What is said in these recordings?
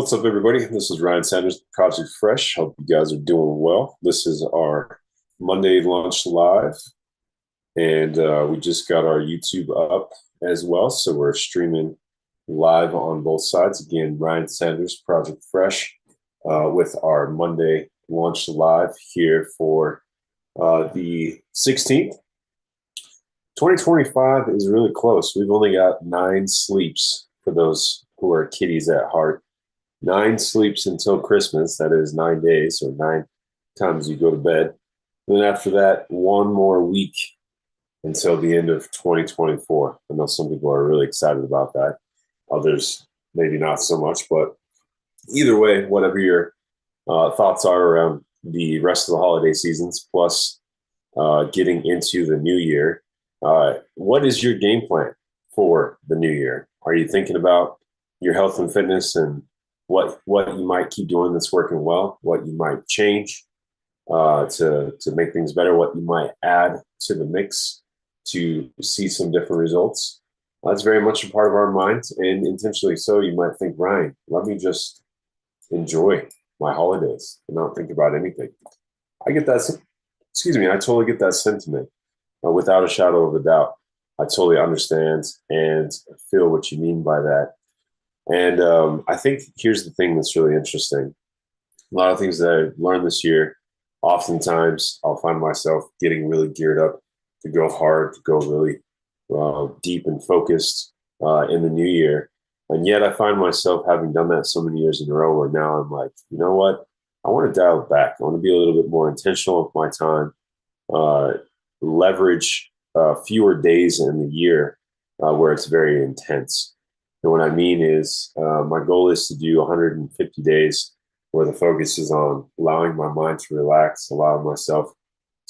What's up, everybody? This is Ryan Sanders, Project Fresh. Hope you guys are doing well. This is our Monday Lunch Live, and we just got our YouTube up as well. So we're streaming live on both sides. Again, Ryan Sanders, Project Fresh, with our Monday Lunch Live here for the 16th. 2025 is really close. We've only got 9 sleeps for those who are kiddies at heart. 9 sleeps until Christmas. That is 9 days or 9 times you go to bed. And then after that, 1 more week until the end of 2024. I know some people are really excited about that. Others, maybe not so much. But either way, whatever your thoughts are around the rest of the holiday seasons, plus getting into the new year, what is your game plan for the new year? Are you thinking about your health and fitness and what you might keep doing that's working well, what you might change to make things better, what you might add to the mix to see some different results? That's very much a part of our minds, and intentionally so. You might think, Ryan, let me just enjoy my holidays and not think about anything. I get that. Excuse me. I totally get that sentiment without a shadow of a doubt. I totally understand and feel what you mean by that. And I think here's the thing that's really interesting. A lot of things that I've learned this year, oftentimes I'll find myself getting really geared up to go hard, to go really deep and focused in the new year. And yet I find myself having done that so many years in a row where now I'm like, you know what? I want to dial it back. I want to be a little bit more intentional with my time, leverage fewer days in the year where it's very intense. And what I mean is, my goal is to do 150 days where the focus is on allowing my mind to relax, allowing myself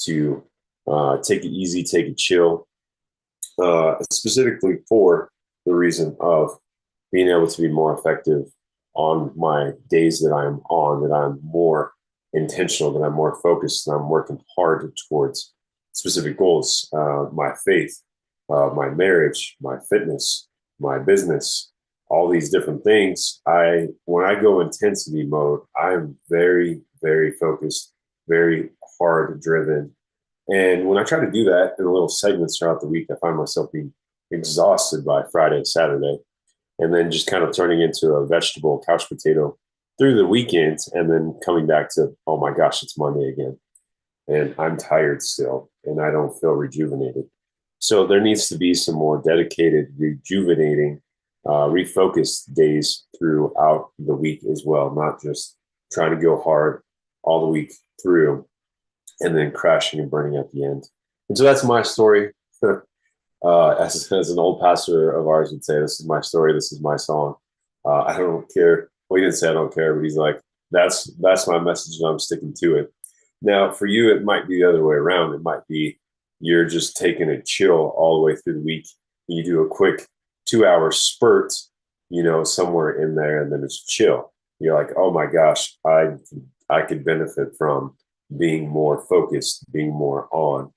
to take it easy, take it chill, specifically for the reason of being able to be more effective on my days that I'm on, that I'm more intentional, that I'm more focused, that I'm working hard towards specific goals, my faith, my marriage, my fitness, my business, all these different things. When I go intensity mode, I'm very, very focused, very hard driven. And when I try to do that in little segments throughout the week, I find myself being exhausted by Friday and Saturday, and then just kind of turning into a vegetable couch potato through the weekend, and then coming back to, oh my gosh, it's Monday again. And I'm tired still, and I don't feel rejuvenated. So there needs to be some more dedicated, rejuvenating, refocused days throughout the week as well, not just trying to go hard all the week through and then crashing and burning at the end. And so that's my story. As an old pastor of ours would say, this is my story, this is my song. I don't care. Well, he didn't say I don't care, but he's like, that's my message and I'm sticking to it. Now, for you, it might be the other way around. It might be you're just taking a chill all the way through the week. You do a quick 2-hour spurt, somewhere in there, and then it's chill. You're like, oh my gosh, I could benefit from being more focused, being more on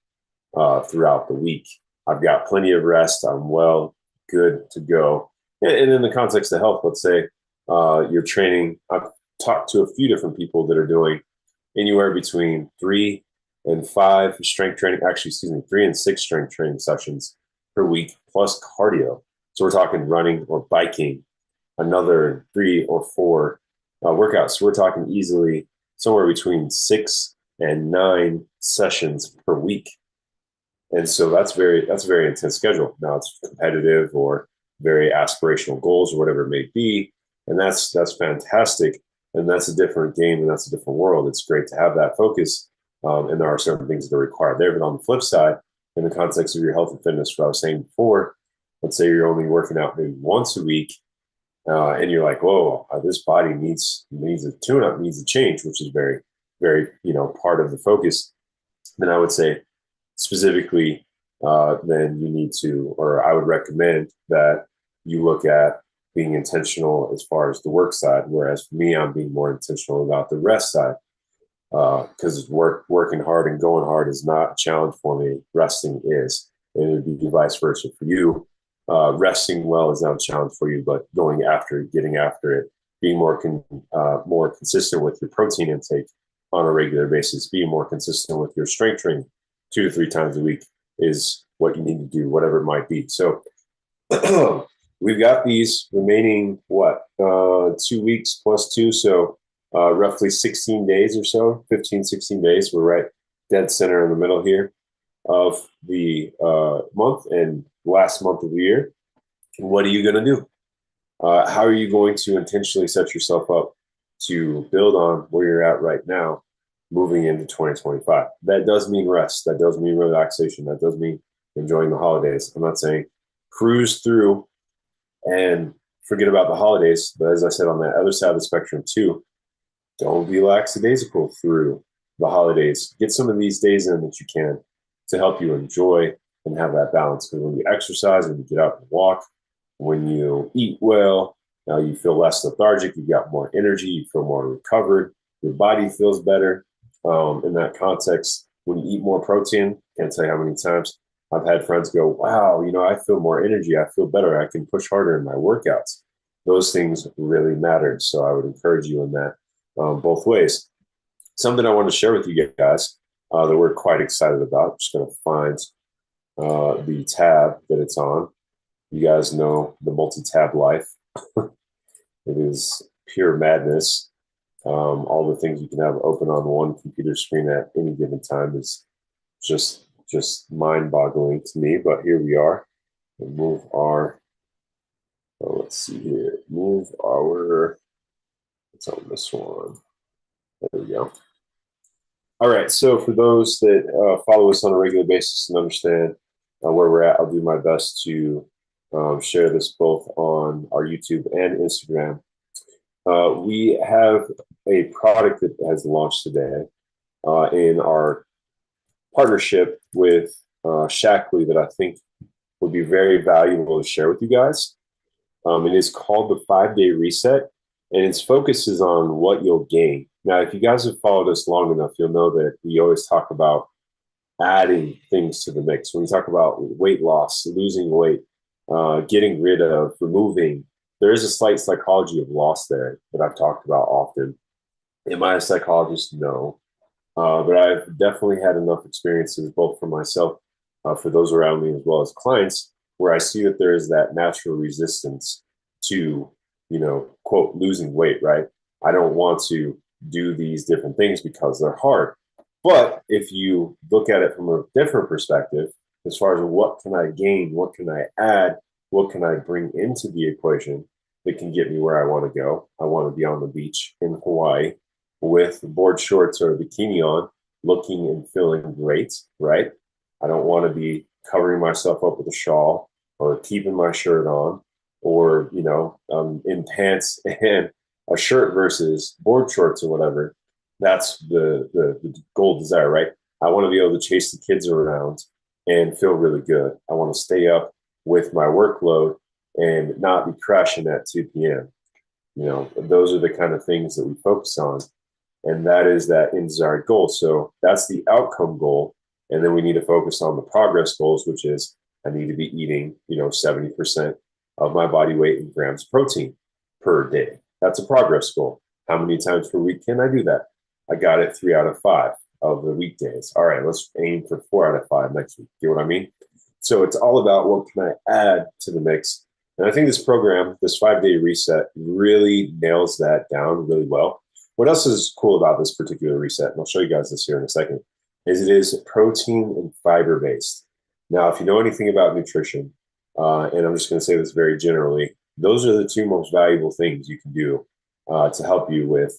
throughout the week. I've got plenty of rest. I'm well, good to go. And in the context of health, let's say you're training. I've talked to a few different people that are doing anywhere between 3 and 5 strength training, 3 and 6 strength training sessions per week, plus cardio. So we're talking running or biking, another 3 or 4 workouts. So we're talking easily somewhere between 6 and 9 sessions per week. And so that's a very intense schedule. Now it's competitive or very aspirational goals or whatever it may be. And that's fantastic. And that's a different game and that's a different world. It's great to have that focus. And there are certain things that are required there. But on the flip side, in the context of your health and fitness, what I was saying before, let's say you're only working out maybe once a week, and you're like, whoa, this body needs a tune-up, needs a change, which is very, very, part of the focus. Then I would say specifically, then you need to, or I would recommend that you look at being intentional as far as the work side, whereas for me, I'm being more intentional about the rest side. Because working hard and going hard is not a challenge for me. Resting is, and it would be vice versa for you. Resting well is not a challenge for you, but getting after it, being more consistent with your protein intake on a regular basis, being more consistent with your strength training 2 to 3 times a week is what you need to do, whatever it might be. So we've got these remaining, 2 weeks plus two. So roughly 16 days or so, 15, 16 days. We're right dead center in the middle here of the month and last month of the year. What are you going to do? How are you going to intentionally set yourself up to build on where you're at right now moving into 2025? That does mean rest. That does mean relaxation. That does mean enjoying the holidays. I'm not saying cruise through and forget about the holidays. But as I said, on that other side of the spectrum too, don't be lackadaisical through the holidays. Get some of these days in that you can to help you enjoy and have that balance. Because when you exercise and you get out and walk, when you eat well, now you feel less lethargic, you got more energy, you feel more recovered, your body feels better. In that context, when you eat more protein, can't tell you how many times I've had friends go, wow, I feel more energy, I feel better, I can push harder in my workouts. Those things really mattered. So I would encourage you in that both ways. Something I want to share with you guys that we're quite excited about. I'm just going to find the tab that it's on. You guys know the multi-tab life. It is pure madness. All the things you can have open on one computer screen at any given time is just mind-boggling to me. But here we are. We'll move our. Let's see here. It's on this one. There we go. All right. So for those that follow us on a regular basis and understand where we're at, I'll do my best to share this both on our YouTube and Instagram. We have a product that has launched today in our partnership with Shackley that I think would be very valuable to share with you guys. It is called the 5-Day Reset, and its focus is on what you'll gain. Now, if you guys have followed us long enough, you'll know that we always talk about adding things to the mix. When we talk about weight loss, losing weight, getting rid of, removing, there is a slight psychology of loss there that I've talked about often. Am I a psychologist? No. But I've definitely had enough experiences, both for myself, for those around me, as well as clients, where I see that there is that natural resistance to, quote, losing weight, right? I don't want to do these different things because they're hard. But if you look at it from a different perspective, as far as what can I gain, what can I add, what can I bring into the equation that can get me where I want to go? I want to be on the beach in Hawaii with board shorts or a bikini on, looking and feeling great, right? I don't want to be covering myself up with a shawl or keeping my shirt on or, in pants and a shirt versus board shorts or whatever. That's the goal desire, right? I want to be able to chase the kids around and feel really good. I want to stay up with my workload and not be crashing at 2 p.m. Those are the kind of things that we focus on. And that is that desired goal. So that's the outcome goal. And then we need to focus on the progress goals, which is I need to be eating, 70% of my body weight in grams of protein per day. That's a progress goal. How many times per week can I do that? I got it 3 out of 5 of the weekdays. All right, let's aim for 4 out of 5 next week. You know what I mean? So it's all about what can I add to the mix. And I think this program, this 5-day reset, really nails that down really well. What else is cool about this particular reset, and I'll show you guys this here in a second, is it is protein and fiber based. Now, if you know anything about nutrition, and I'm just going to say this very generally, those are the 2 most valuable things you can do to help you with,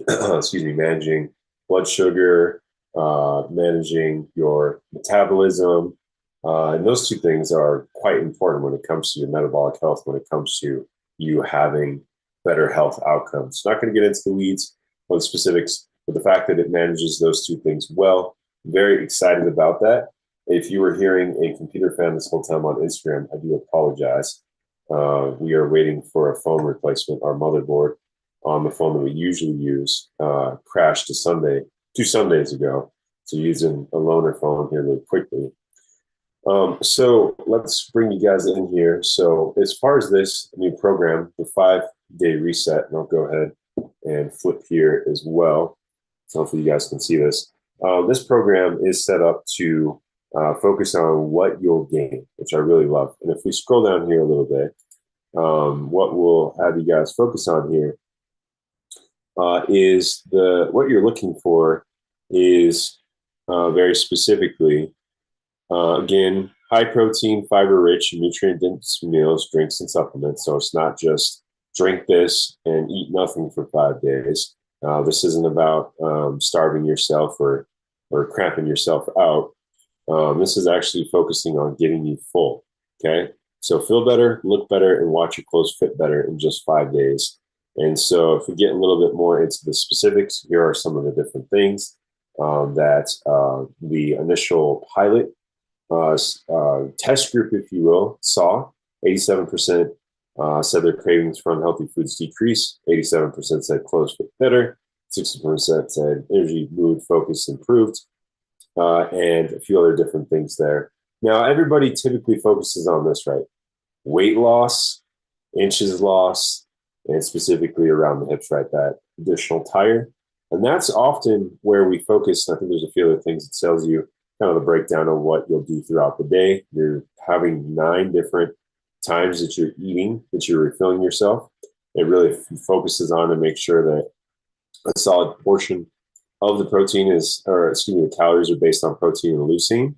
managing blood sugar, managing your metabolism. And those 2 things are quite important when it comes to your metabolic health, when it comes to you having better health outcomes. Not going to get into the weeds or the specifics, but the fact that it manages those 2 things well, very excited about that. If you were hearing a computer fan this whole time on Instagram, I do apologize. We are waiting for a phone replacement. Our motherboard on the phone that we usually use crashed 2 Sundays ago. So using a loaner phone here really quickly. So let's bring you guys in here. So as far as this new program, the 5-day reset, and I'll go ahead and flip here as well. So hopefully you guys can see this. This program is set up to focus on what you'll gain, which I really love. And if we scroll down here a little bit, what we'll have you guys focus on here is what you're looking for is very specifically, again, high protein, fiber rich, and nutrient dense meals, drinks, and supplements. So it's not just drink this and eat nothing for 5 days. This isn't about starving yourself or cramping yourself out. This is actually focusing on getting you full. Okay. So feel better, look better, and watch your clothes fit better in just 5 days. And so if we get a little bit more into the specifics, here are some of the different things that the initial pilot test group, if you will, saw. 87% said their cravings for unhealthy foods decrease. 87% said clothes fit better. 60% said energy, mood, focus improved, and a few other different things there. Now, everybody typically focuses on this, right? Weight loss, inches lost, and specifically around the hips, right? That additional tire. And that's often where we focus. I think there's a few other things that tells you kind of the breakdown of what you'll do throughout the day. You're having 9 different times that you're eating, that you're refilling yourself. It really focuses on to make sure that a solid portion of the protein is, or excuse me, the calories are based on protein and leucine.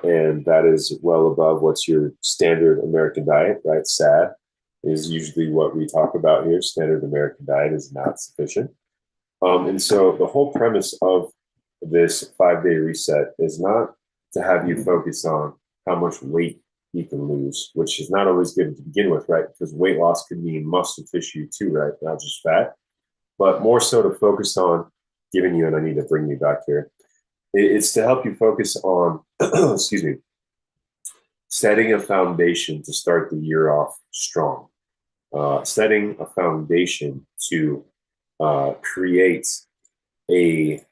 And that is well above what's your standard American diet, right? SAD is usually what we talk about here. Standard American diet is not sufficient. And so the whole premise of this 5-day reset is not to have you focus on how much weight you can lose, which is not always good to begin with, right? Because weight loss could mean muscle tissue too, right? Not just fat, but more so to focus on giving you, and I need to bring you back here. It's to help you focus on, excuse me, setting a foundation to start the year off strong, setting a foundation to create a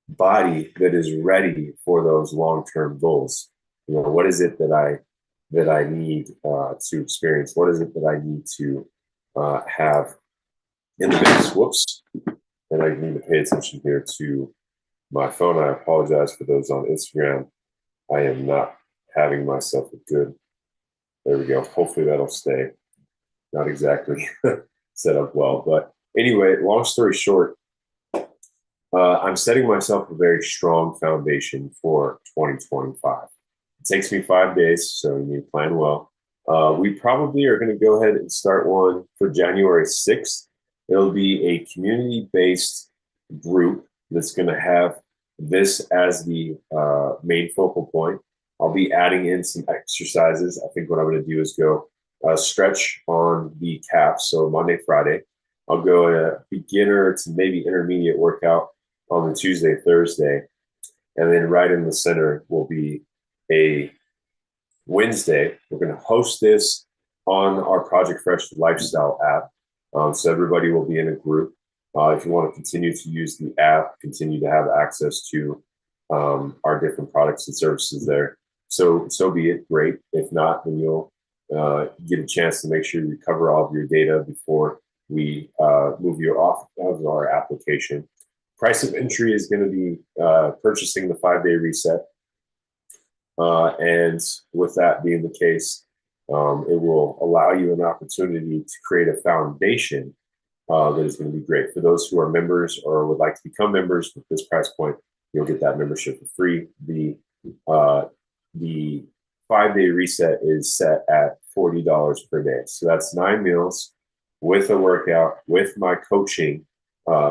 body that is ready for those long-term goals. You know, what is it that I need to experience? What is it that I need to have in the mix? Whoops. And I need to pay attention here to my phone. I apologize for those on Instagram. I am not having myself a good, there we go. Hopefully that'll stay. Not exactly set up well. But anyway, long story short, I'm setting myself a very strong foundation for 2025. It takes me 5 days, so you need to plan well. We probably are going to go ahead and start one for January 6th. It'll be a community-based group that's going to have this as the main focal point. I'll be adding in some exercises. I think what I'm going to do is go stretch on the calves. So Monday, Friday, I'll go a beginner to maybe intermediate workout on the Tuesday, Thursday. And then right in the center will be a Wednesday. We're going to host this on our Project Fresh Lifestyle app. So everybody will be in a group. If you want to continue to use the app, continue to have access to our different products and services there. So be it. Great. If not, then you'll get a chance to make sure you cover all of your data before we move you off of our application. Price of entry is going to be purchasing the 5-day reset. And with that being the case, it will allow you an opportunity to create a foundation that is going to be great. For those who are members or would like to become members with this price point, you'll get that membership for free. The 5-day reset is set at $40 per day. So that's 9 meals with a workout, with my coaching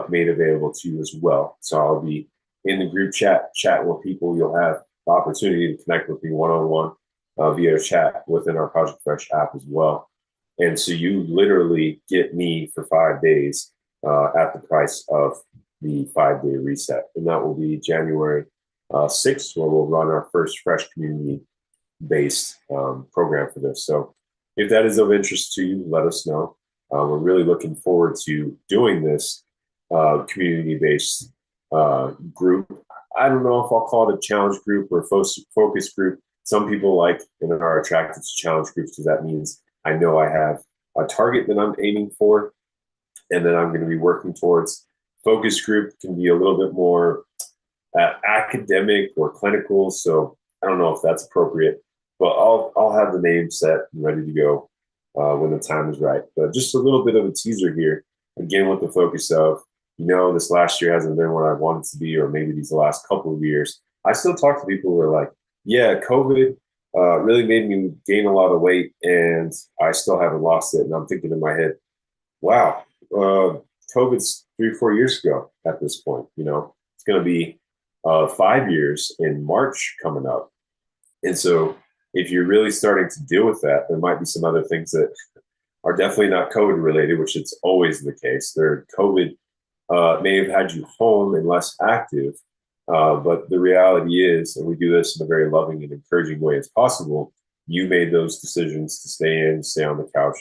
made available to you as well. So I'll be in the group chat with people. You'll have the opportunity to connect with me one-on-one via chat within our Project Fresh app as well. And so you literally get me for 5 days at the price of the 5-day reset. And that will be January 6th, where we'll run our first Fresh community-based program for this. So if that is of interest to you, let us know. We're really looking forward to doing this community-based group. I don't know if I'll call it a challenge group or focus group. Some people like and are attracted to challenge groups because that means I know I have a target that I'm aiming for and that I'm going to be working towards. Focus group can be a little bit more academic or clinical, so I don't know if that's appropriate, but I'll have the name set and ready to go when the time is right. But just a little bit of a teaser here, again with the focus of this last year hasn't been what I wanted to be, or maybe these last couple of years. I still talk to people who are like, yeah, COVID really made me gain a lot of weight, and I still haven't lost it. And I'm thinking in my head, wow, uh, COVID's 3 or 4 years ago at this point. It's going to be 5 years in March coming up. And so if you're really starting to deal with that, there might be some other things that are definitely not COVID related, which it's always the case. COVID may have had you home and less active, but the reality is, and we do this in a very loving and encouraging way as possible, you made those decisions to stay in, stay on the couch,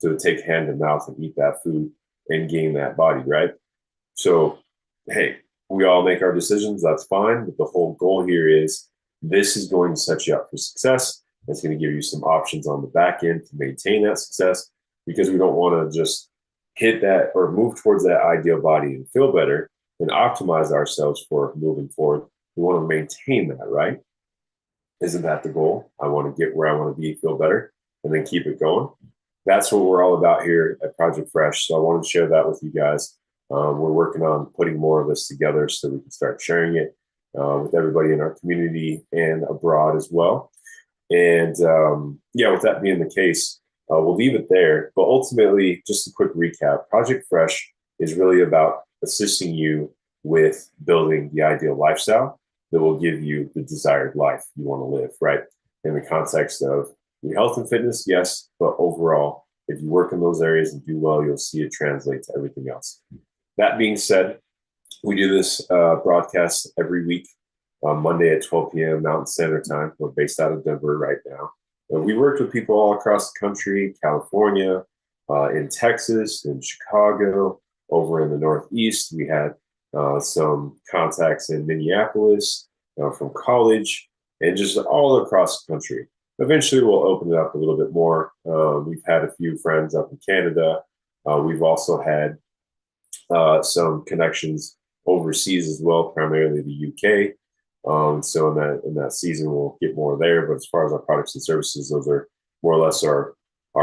to take hand to mouth and eat that food and gain that body, right? So, hey, we all make our decisions. That's fine. But the whole goal here is this is going to set you up for success. It's going to give you some options on the back end to maintain that success because we don't want to just hit that or move towards that ideal body and feel better and optimize ourselves for moving forward. We want to maintain that, right? Isn't that the goal? I want to get where I want to be, feel better, and then keep it going. That's what we're all about here at Project Fresh. So I wanted to share that with you guys. We're working on putting more of this together so we can start sharing it with everybody in our community and abroad as well. And yeah, with that being the case, we'll leave it there. But ultimately, just a quick recap, Project Fresh is really about assisting you with building the ideal lifestyle that will give you the desired life you want to live, right? In the context of your health and fitness, yes, but overall, if you work in those areas and do well, you'll see it translate to everything else. That being said, we do this broadcast every week on Monday at 12 p.m. Mountain Standard Time. We're based out of Denver right now. And we worked with people all across the country, California, in Texas, in Chicago, over in the Northeast. We had some contacts in Minneapolis from college and just all across the country. Eventually, we'll open it up a little bit more. We've had a few friends up in Canada. We've also had some connections overseas as well, primarily the UK. So in that season, we'll get more there. But as far as our products and services, those are more or less our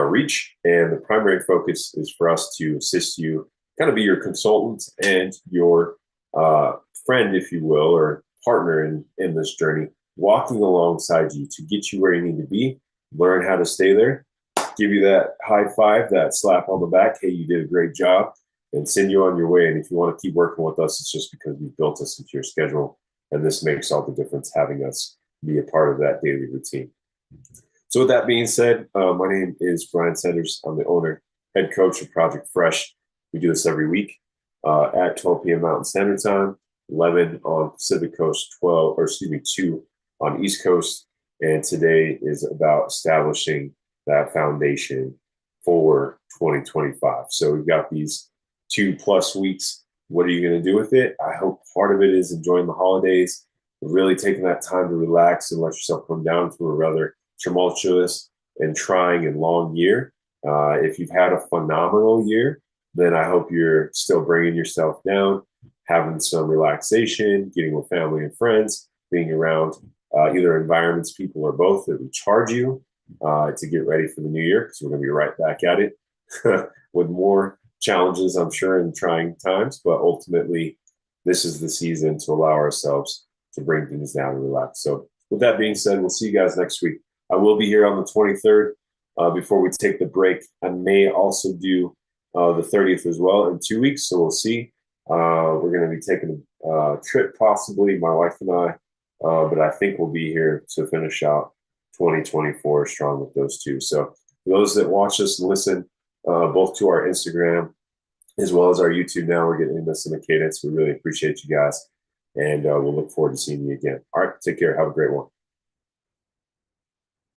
reach. And the primary focus is for us to assist you, kind of be your consultant and your friend, if you will, or partner in this journey, walking alongside you to get you where you need to be, learn how to stay there, give you that high five, that slap on the back. Hey, you did a great job, and send you on your way. And if you want to keep working with us, it's just because we've built us into your schedule. And this makes all the difference having us be a part of that daily routine. So with that being said, my name is Brian Sanders. I'm the owner, head coach of Project Fresh. We do this every week at 12 p.m. Mountain Standard Time, 11 on Pacific Coast, 2 on East Coast. And today is about establishing that foundation for 2025. So we've got these 2+ weeks. What are you going to do with it? I hope part of it is enjoying the holidays, really taking that time to relax and let yourself come down from a rather tumultuous and trying and long year. If you've had a phenomenal year, then I hope you're still bringing yourself down, having some relaxation, getting with family and friends, being around either environments, people, or both that recharge you to get ready for the new year, because we're going to be right back at it with more challenges, I'm sure, in trying times. But ultimately, this is the season to allow ourselves to bring things down and relax. So with that being said, we'll see you guys next week. I will be here on the 23rd before we take the break. I may also do the 30th as well in 2 weeks. So we'll see. We're going to be taking a trip, possibly, my wife and I. But I think we'll be here to finish out 2024 strong with those two. So for those that watch us and listen, both to our Instagram as well as our YouTube now, we're getting this in the cadence. We really appreciate you guys. And we'll look forward to seeing you again. All right, take care. Have a great one.